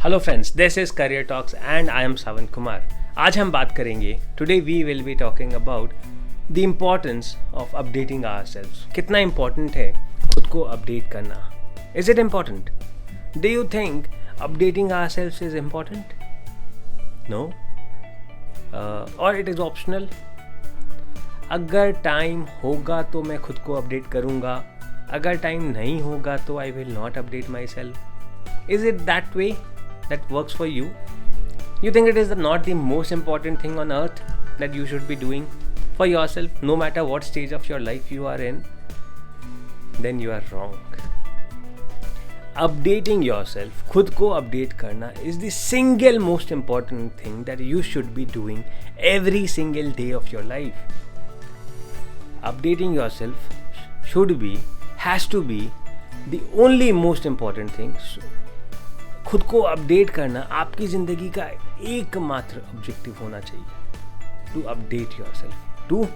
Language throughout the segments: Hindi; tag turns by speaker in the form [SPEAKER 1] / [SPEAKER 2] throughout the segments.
[SPEAKER 1] Hello friends, this is career talks and I am Sawan Kumar. आज हम बात करेंगे, today we will be talking about the importance of updating ourselves. कितना इम्पोर्टेंट है खुद को अपडेट करना? Is it important? Do you think updating ourselves is important? No, और इट इज़ ऑप्शनल। अगर टाइम होगा तो मैं खुद को अपडेट करूँगा, अगर टाइम नहीं होगा तो I will not update my self. Is it that way that works for you? You think it is not the most important thing on earth that you should be doing for yourself, no matter what stage of your life you are in? Then you are wrong. Updating yourself, खुद को अपडेट करना is the single most important thing that you should be doing every single day of your life. Updating yourself has to be the only most important thing. खुद को अपडेट करना आपकी ज़िंदगी का एकमात्र ऑब्जेक्टिव होना चाहिए। To update yourself, to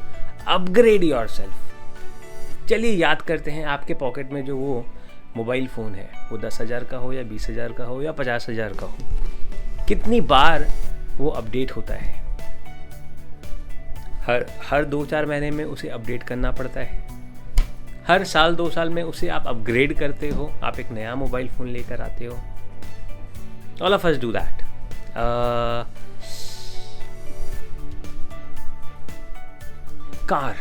[SPEAKER 1] upgrade yourself. चलिए याद करते हैं, आपके पॉकेट में जो वो मोबाइल फ़ोन है, वो 10,000 का हो या 20,000 का हो या 50,000 का हो, कितनी बार वो अपडेट होता है? हर 2-4 महीने में उसे अपडेट करना पड़ता है। हर साल 2 साल में उसे आप अपग्रेड करते हो, आप एक नया मोबाइल फ़ोन लेकर आते हो। All of us do that. Car.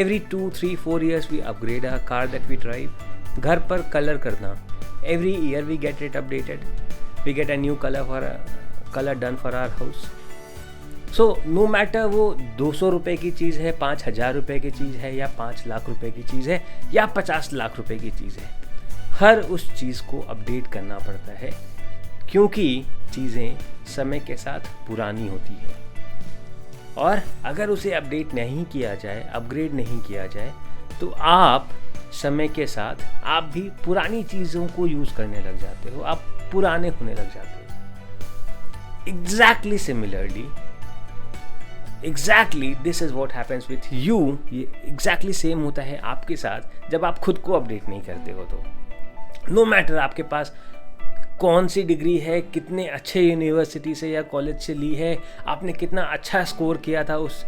[SPEAKER 1] Every 2, 3, 4 years we upgrade our car that we drive. घर पर कलर करना. Every year we get it updated. We get a new color done for our house. So no matter वो 200 रुपए की चीज़ है, 5,000 रुपए की चीज़ है, या 5 लाख रुपए की चीज़ है, या 50 लाख रुपए की चीज़ है, हर उस चीज़ को अपडेट करना पड़ता है, क्योंकि चीज़ें समय के साथ पुरानी होती हैं। और अगर उसे अपडेट नहीं किया जाए, अपग्रेड नहीं किया जाए, तो आप समय के साथ आप भी पुरानी चीज़ों को यूज़ करने लग जाते हो, आप पुराने होने लग जाते हो। Exactly similarly, exactly this is what happens with you. ये एग्जैक्टली सेम होता है आपके साथ जब आप खुद को अपडेट नहीं करते हो। तो नो मैटर आपके पास कौन सी डिग्री है, कितने अच्छे यूनिवर्सिटी से या कॉलेज से ली है, आपने कितना अच्छा स्कोर किया था उस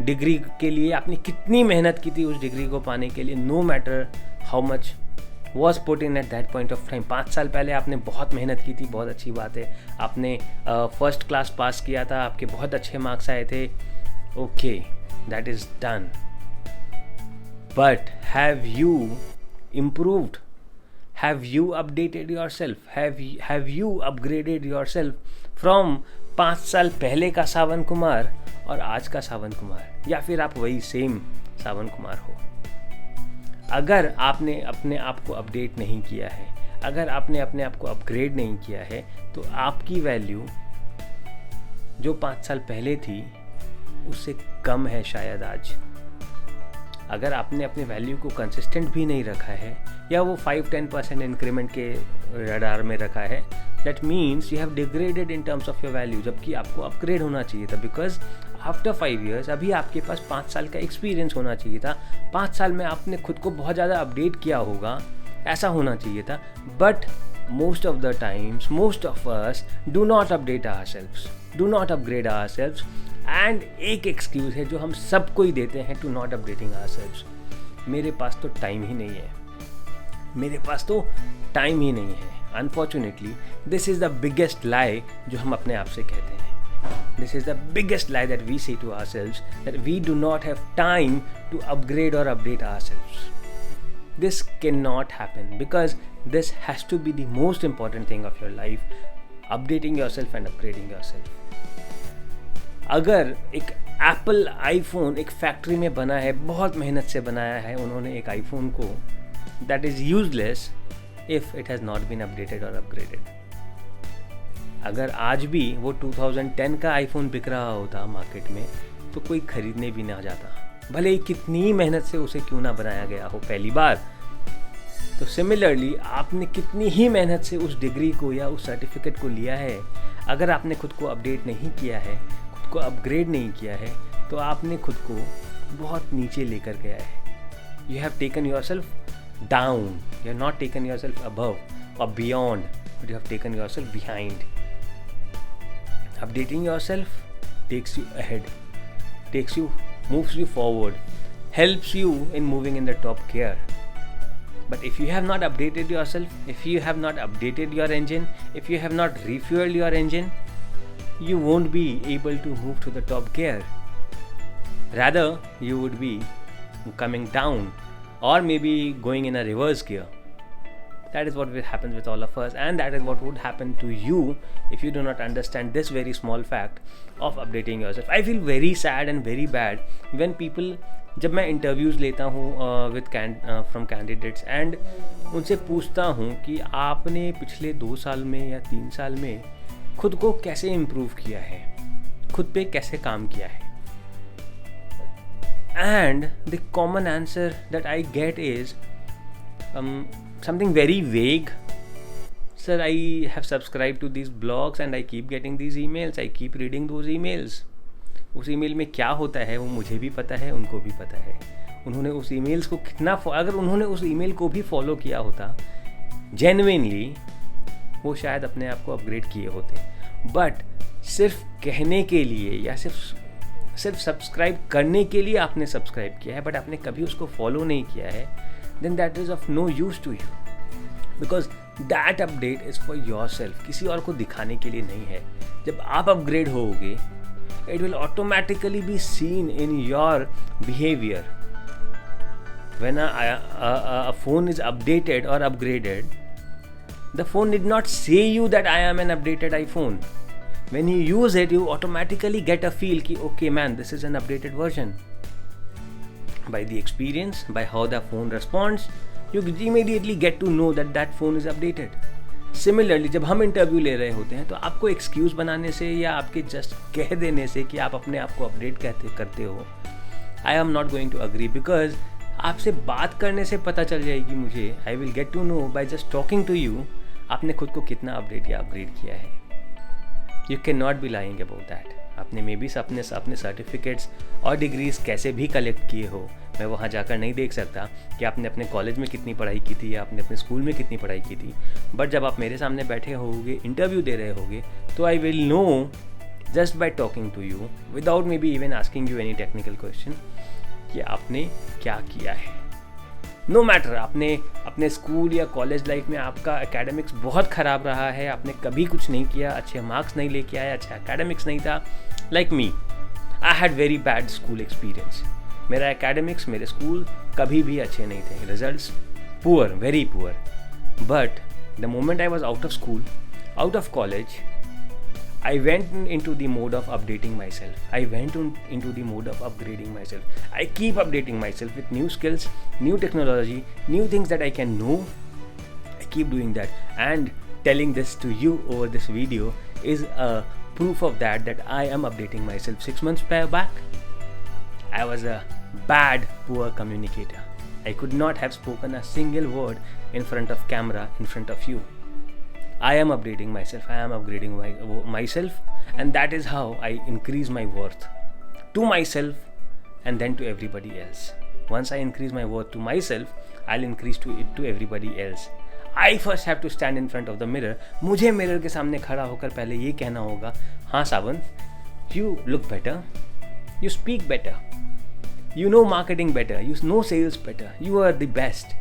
[SPEAKER 1] डिग्री के लिए, आपने कितनी मेहनत की थी उस डिग्री को पाने के लिए, no matter how much was put in at that point of time. 5 साल पहले आपने बहुत मेहनत की थी, बहुत अच्छी बात है, आपने फर्स्ट क्लास पास किया था, आपके बहुत अच्छे मार्क्स आए थे, okay, that is done. But have you improved? Have you updated yourself? Have you upgraded yourself from 5 साल पहले का सावन कुमार और आज का सावन कुमार, या फिर आप वही सेम सावन कुमार हो? अगर आपने अपने आप को अपडेट नहीं किया है, अगर आपने अपने आप को अपग्रेड नहीं किया है, तो आपकी वैल्यू जो 5 साल पहले थी उससे कम है शायद आज। अगर आपने अपने वैल्यू को कंसिस्टेंट भी नहीं रखा है, या वो 5-10% इंक्रीमेंट के रडार में रखा है, that means you have degraded in terms of your value, जबकि आपको अपग्रेड होना चाहिए था। बिकॉज आफ्टर 5 years अभी आपके पास 5 साल का एक्सपीरियंस होना चाहिए था। 5 साल में आपने खुद को बहुत ज़्यादा अपडेट किया होगा, ऐसा होना चाहिए था। But most of the times, most of us do not update ourselves, do not upgrade ourselves. And एक एक्सक्यूज़ है जो हम सबको ही देते हैं टू नॉट अपडेटिंग आवरसेल्व्स, मेरे पास तो टाइम ही नहीं है, मेरे पास तो टाइम ही नहीं है। Unfortunately this is the biggest lie जो हम अपने आप से कहते हैं। This is the biggest lie that we say to ourselves, that we do not have time to upgrade और update ourselves. This cannot happen because this has to be the most important thing of your life, updating yourself and upgrading yourself. अगर एक एप्पल आईफोन एक फैक्ट्री में बना है, बहुत मेहनत से बनाया है उन्होंने एक आईफोन को, that is useless if it has not been updated or upgraded. अगर आज भी वो 2010 का आईफोन बिक रहा होता मार्केट में, तो कोई खरीदने भी ना जाता, भले ही कितनी मेहनत से उसे क्यों ना बनाया गया हो पहली बार। तो सिमिलरली आपने कितनी ही मेहनत से उस डिग्री को या उस सर्टिफिकेट को लिया है, अगर आपने खुद को अपडेट नहीं किया है, खुद को अपग्रेड नहीं किया है, तो आपने खुद को बहुत नीचे लेकर गया है। You have taken yourself down, you have not taken yourself above. or beyond, but you have taken yourself behind. Updating yourself takes you ahead, moves you forward, helps you in moving in the top gear. But if you have not updated yourself, if you have not updated your engine, if you have not refueled your engine, you won't be able to move to the top gear. Rather, you would be coming down or maybe going in a reverse gear. That is what will happen with all of us, and that is what would happen to you if you do not understand this very small fact of updating yourself. I feel very sad and very bad when people, जब मैं इंटरव्यूज़ लेता हूँ विद फ्रॉम कैंडिडेट्स एंड उनसे पूछता हूँ कि आपने पिछले 2 साल में या 3 साल में खुद को कैसे इम्प्रूव किया है, खुद पे कैसे काम किया है. And the common answer that I get is something very vague. Sir, I have subscribed to these blogs and I keep getting these emails. I keep reading those emails. उस ईमेल में क्या होता है वो मुझे भी पता है, उनको भी पता है. उन्होंने उस ईमेल्स को कितना, अगर उन्होंने उस ईमेल को भी फॉलो किया होता जेन्युइनली, वो शायद अपने आप को अपग्रेड किए होते. बट सिर्फ कहने के लिए या सिर्फ सब्सक्राइब करने के लिए आपने सब्सक्राइब किया है, बट आपने कभी उसको फॉलो नहीं किया है, then that is of no use to you, because that update is for yourself. किसी और को दिखाने के लिए नहीं है. जब आप अपग्रेड होगे, it will automatically be seen in your behavior. When a phone is updated or upgraded, the phone did not say you that I am an updated iPhone. When you use it, you automatically get a feel कि okay man, this is an updated version. By the experience, by how the phone responds, you immediately get to know that that phone is updated. Similarly, जब हम इंटरव्यू ले रहे होते हैं तो आपको एक्सक्यूज़ बनाने से या आपके जस्ट कह देने से कि आप अपने आप को अपडेट करते हो, I am not going to agree, because आपसे बात करने से पता चल जाएगी मुझे. I will get to know by just talking to you आपने खुद को कितना अपडेट या अपग्रेड किया है. You can not be lying about that. आपने मे बी अपने सर्टिफिकेट्स और डिग्रीज कैसे भी कलेक्ट किए हो, मैं वहाँ जाकर नहीं देख सकता कि आपने अपने कॉलेज में कितनी पढ़ाई की थी या आपने अपने स्कूल में कितनी पढ़ाई की थी. बट जब आप मेरे सामने बैठे होगे, इंटरव्यू दे रहे होगे, तो I will know just by talking to you without maybe even asking you any technical question कि आपने क्या किया है. नो मैटर आपने अपने स्कूल या कॉलेज लाइफ में आपका एकेडमिक्स बहुत ख़राब रहा है, आपने कभी कुछ नहीं किया, अच्छे मार्क्स नहीं लेके आया, अच्छा एकेडमिक्स नहीं था. Like me, I had very bad school experience. मेरा एकेडमिक्स, मेरे स्कूल कभी भी अच्छे नहीं थे, results poor, very poor. But the moment I was out of school, out of college, I went into the mode of updating myself. I went into the mode of upgrading myself. I keep updating myself with new skills, new technology, new things that I can know. I keep doing that. And telling this to you over this video is a proof of that I am updating myself. 6 months back, I was a bad, poor communicator. I could not have spoken a single word in front of camera, in front of you. I am updating myself, I am upgrading myself, and that is how I increase my worth to myself and then to everybody else. Once I increase my worth to myself, I'll increase to everybody else. I first have to stand in front of the mirror. मुझे मिरर के सामने खड़ा होकर पहले ये कहना होगा, हाँ सावन, you look better, you speak better, you know marketing better, you know sales better, you are the best.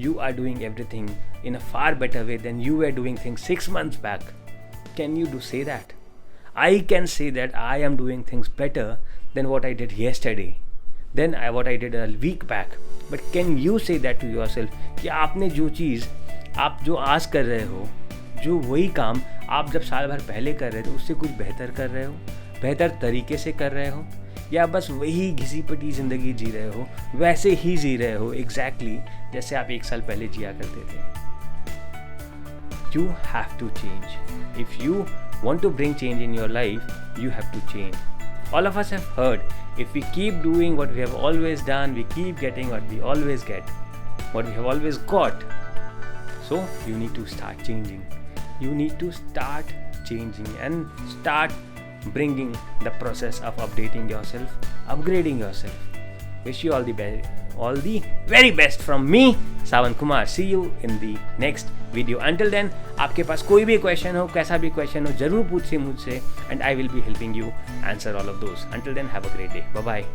[SPEAKER 1] You are doing everything in a far better way than you were doing things 6 months back. Can you say that? I can say that I am doing things better than what I did yesterday, than what I did a week back. But can you say that to yourself कि आपने जो चीज़ आप जो आज कर रहे हो, जो वही काम आप जब साल भर पहले कर रहे थे उससे कुछ बेहतर कर रहे हो, बेहतर तरीके से कर रहे हो, या बस वही घिसी पिटी ज़िंदगी जी रहे हो, वैसे ही जी रहे हो एग्जैक्टली जैसे आप 1 साल पहले जिया करते थे. You have to change. If you want to bring change in your life, you have to change. All of us have heard, if we keep doing what we have always done, we keep getting what we always get, what we have always got. So you need to start changing. You need to start changing and start bringing the process of updating yourself, upgrading yourself. Wish you all the all the very best from me Sawan Kumar. See you in the next video. Until then आपके पास कोई भी क्वेश्चन हो, कैसा भी क्वेश्चन हो, जरूर पूछिए मुझसे, and I will be helping you answer all of those. Until then have a great day. Bye bye.